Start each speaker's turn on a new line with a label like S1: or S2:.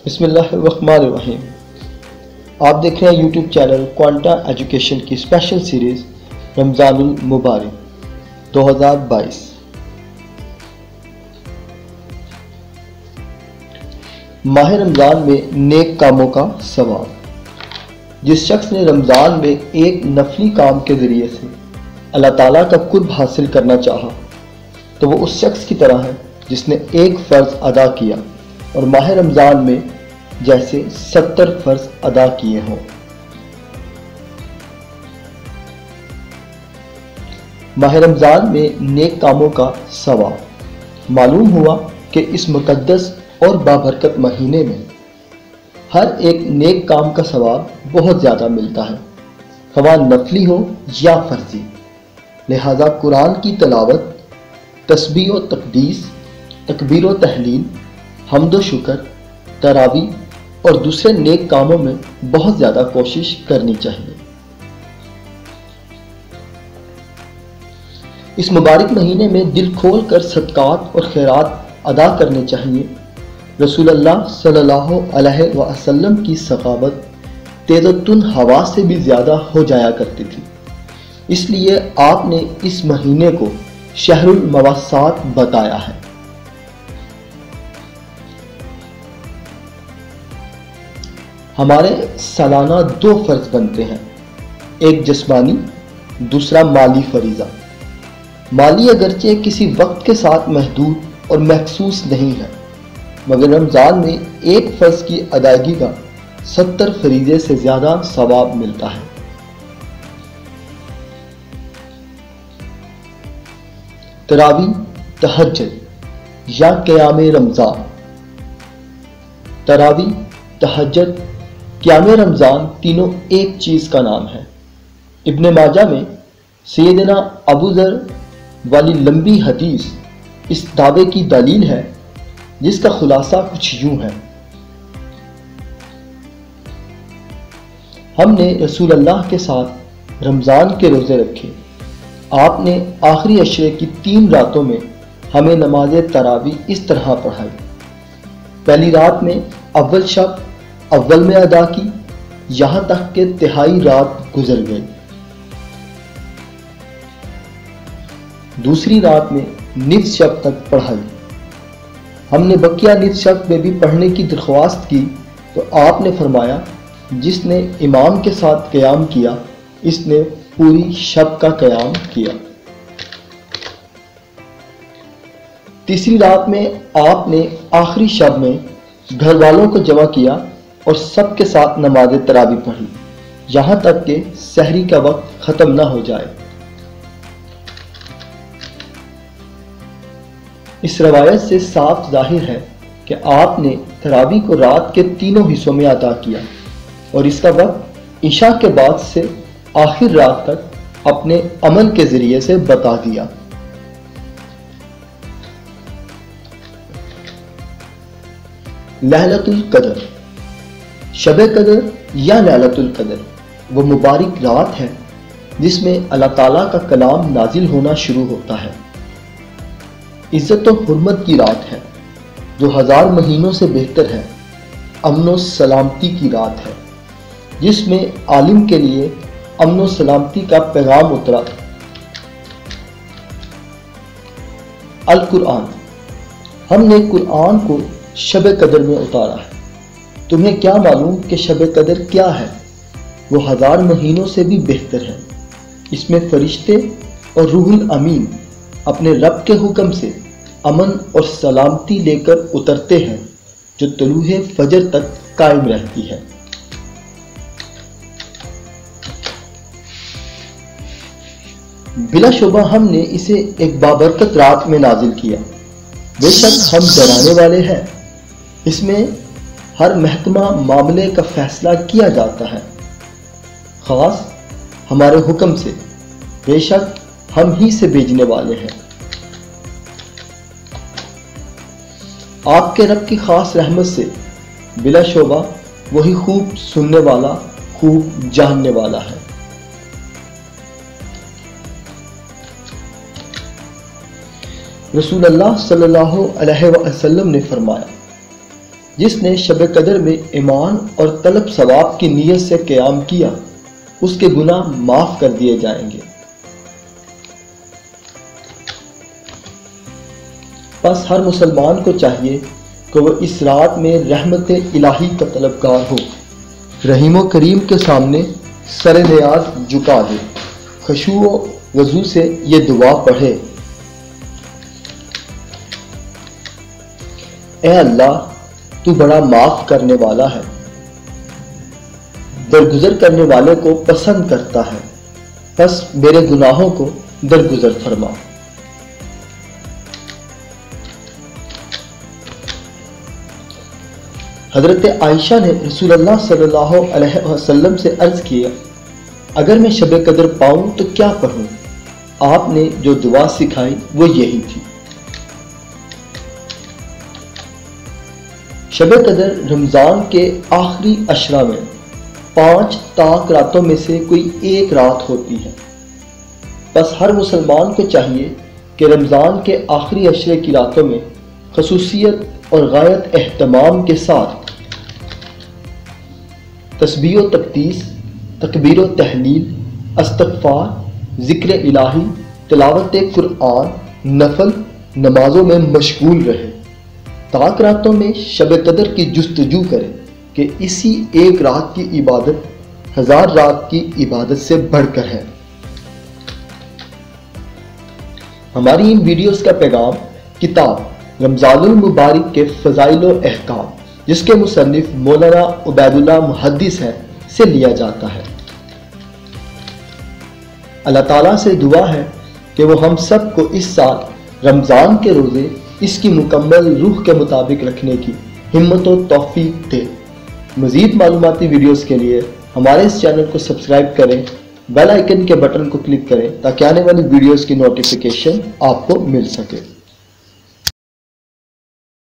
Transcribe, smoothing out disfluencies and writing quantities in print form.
S1: بسم اللہ الرحمن الرحیم۔ آپ دیکھ رہے ہیں یوٹیوب چینل کوانٹا ایجوکیشن کی اسپیشل سیریز رمضان المبارک 2022۔ ماہ رمضان میں نیک کاموں کا ثواب۔ جس شخص نے رمضان میں ایک نفلی کام کے ذریعے سے اللہ تعالیٰ کا قرب حاصل کرنا چاہا تو وہ اس شخص کی طرح ہے جس نے ایک فرض ادا کیا اور ماہ رمضان میں جیسے 70 فرض ادا کیے ہوں۔ ماہ رمضان میں نیک کاموں کا ثواب۔ معلوم ہوا کہ اس مقدس اور بابرکت مہینے میں ہر ایک نیک کام کا ثواب بہت زیادہ ملتا ہے، خواہ نفلی ہو یا فرضی۔ لہذا قرآن کی تلاوت، تسبیح و تقدیس، تکبیر و تحلیل، حمد و شکر، تراویح اور دوسرے نیک کاموں میں بہت زیادہ کوشش کرنی چاہیے۔ اس مبارک مہینے میں دل کھول کر صدقات اور خیرات ادا کرنے چاہیے۔ رسول اللہ صلی اللہ علیہ وسلم کی سخاوت تیز و تند ہوا سے بھی زیادہ ہو جایا کرتی تھی، اس لیے آپ نے اس مہینے کو شہر المواسات بتایا ہے۔ ہمارے سالانہ 2 فرض بنتے ہیں، ایک جسمانی، دوسرا مالی فریضہ۔ مالی اگرچہ کسی وقت کے ساتھ محدود اور مخصوص نہیں ہے، مگر رمضان میں ایک فرض کی ادائیگی کا 70 فریضے سے زیادہ ثواب ملتا ہے۔ تراویح، تہجد یا قیام رمضان۔ تراویح، تہجد، قیام رمضان تینوں ایک چیز کا نام ہے۔ ابن ماجہ میں سیدنا ابو ذر والی لمبی حدیث اس دعوے کی دلیل ہے، جس کا خلاصہ کچھ یوں ہے۔ ہم نے رسول اللہ کے ساتھ رمضان کے روزے رکھے۔ آپ نے آخری عشرے کی 3 راتوں میں ہمیں نماز تراویح اس طرح پڑھائی۔ پہلی رات میں اول شب اول میں ادا کی، یہاں تک کہ تہائی رات گزر گئی۔ دوسری رات میں نصف شب تک پڑھائی۔ ہم نے بقیہ نصف شب میں بھی پڑھنے کی درخواست کی تو آپ نے فرمایا، جس نے امام کے ساتھ قیام کیا اس نے پوری شب کا قیام کیا۔ تیسری رات میں آپ نے آخری شب میں گھر والوں کو جمع کیا اور سب کے ساتھ نماز تراویح پڑھی، یہاں تک کہ سحری کا وقت ختم نہ ہو جائے۔ اس روایت سے صاف ظاہر ہے کہ آپ نے تراویح کو رات کے تینوں حصوں میں ادا کیا اور اس کا وقت عشاء کے بعد سے آخر رات تک اپنے عمل کے ذریعے سے بتا دیا۔ لیلۃ القدر۔ شب قدر یا لیلۃ القدر وہ مبارک رات ہے جس میں اللہ تعالیٰ کا کلام نازل ہونا شروع ہوتا ہے۔ عزت و حرمت کی رات ہے جو 1000 مہینوں سے بہتر ہے۔ امن و سلامتی کی رات ہے جس میں عالم کے لیے امن و سلامتی کا پیغام اترا۔ القرآن۔ ہم نے قرآن کو شب قدر میں اتارا ہے۔ تمہیں کیا معلوم کہ شب قدر کیا ہے؟ وہ 1000 مہینوں سے بھی بہتر ہے۔ اس میں فرشتے اور روح الامین اپنے رب کے حکم سے امن اور سلامتی لے کر اترتے ہیں جو طلوع فجر تک قائم رہتی ہے۔ بلا شبہ ہم نے اسے ایک بابرکت رات میں نازل کیا۔ بے شک ہم ڈرانے والے ہیں۔ اس میں ہر محکمہ معاملے کا فیصلہ کیا جاتا ہے، خاص ہمارے حکم سے۔ بے شک ہم ہی سے بھیجنے والے ہیں۔ آپ کے رب کی خاص رحمت سے بلا شبہ وہی خوب سننے والا، خوب جاننے والا ہے۔ رسول اللہ صلی اللہ علیہ وسلم نے فرمایا، جس نے شب قدر میں ایمان اور طلب ثواب کی نیت سے قیام کیا اس کے گناہ معاف کر دیے جائیں گے۔ بس ہر مسلمان کو چاہیے کہ وہ اس رات میں رحمت الہی کا طلبگار ہو، رحیم و کریم کے سامنے سر نیاز جھکا دے، خشوع و وضو سے یہ دعا پڑھے: اے اللہ، تو بڑا معاف کرنے والا ہے، درگزر کرنے والے کو پسند کرتا ہے، بس میرے گناہوں کو درگزر فرما۔ حضرت عائشہ نے رسول اللہ صلی اللہ علیہ وسلم سے عرض کیا: اگر میں شب قدر پاؤں تو کیا پڑھوں؟ آپ نے جو دعا سکھائی وہ یہی تھی۔ شب قدر رمضان کے آخری عشرہ میں 5 طاق راتوں میں سے کوئی ایک رات ہوتی ہے۔ بس ہر مسلمان کو چاہیے کہ رمضان کے آخری عشرے کی راتوں میں خصوصیت اور غایت اہتمام کے ساتھ تسبیح و تقدیس، تکبیر و تحلیل، استغفار، ذکر الہی، تلاوت قرآن، نفل نمازوں میں مشغول رہے، طاق راتوں میں شب قدر کی جستجو کرے کہ اسی ایک رات کی عبادت 1000 رات کی عبادت سے بڑھ کر ہے۔ ہماری ان ویڈیوز کا پیغام کتاب رمضان المبارک کے فضائل و احکام، جس کے مصنف مولانا عبید اللہ محدث ہیں، سے لیا جاتا ہے۔ اللہ تعالیٰ سے دعا ہے کہ وہ ہم سب کو اس سال رمضان کے روزے اس کی مکمل روح کے مطابق رکھنے کی ہمت و توفیق دے۔ مزید معلوماتی ویڈیوز کے لیے ہمارے اس چینل کو سبسکرائب کریں، بیل آئیکن کے بٹن کو کلک کریں تاکہ آنے والی ویڈیوز کی نوٹیفیکیشن آپ کو مل سکے۔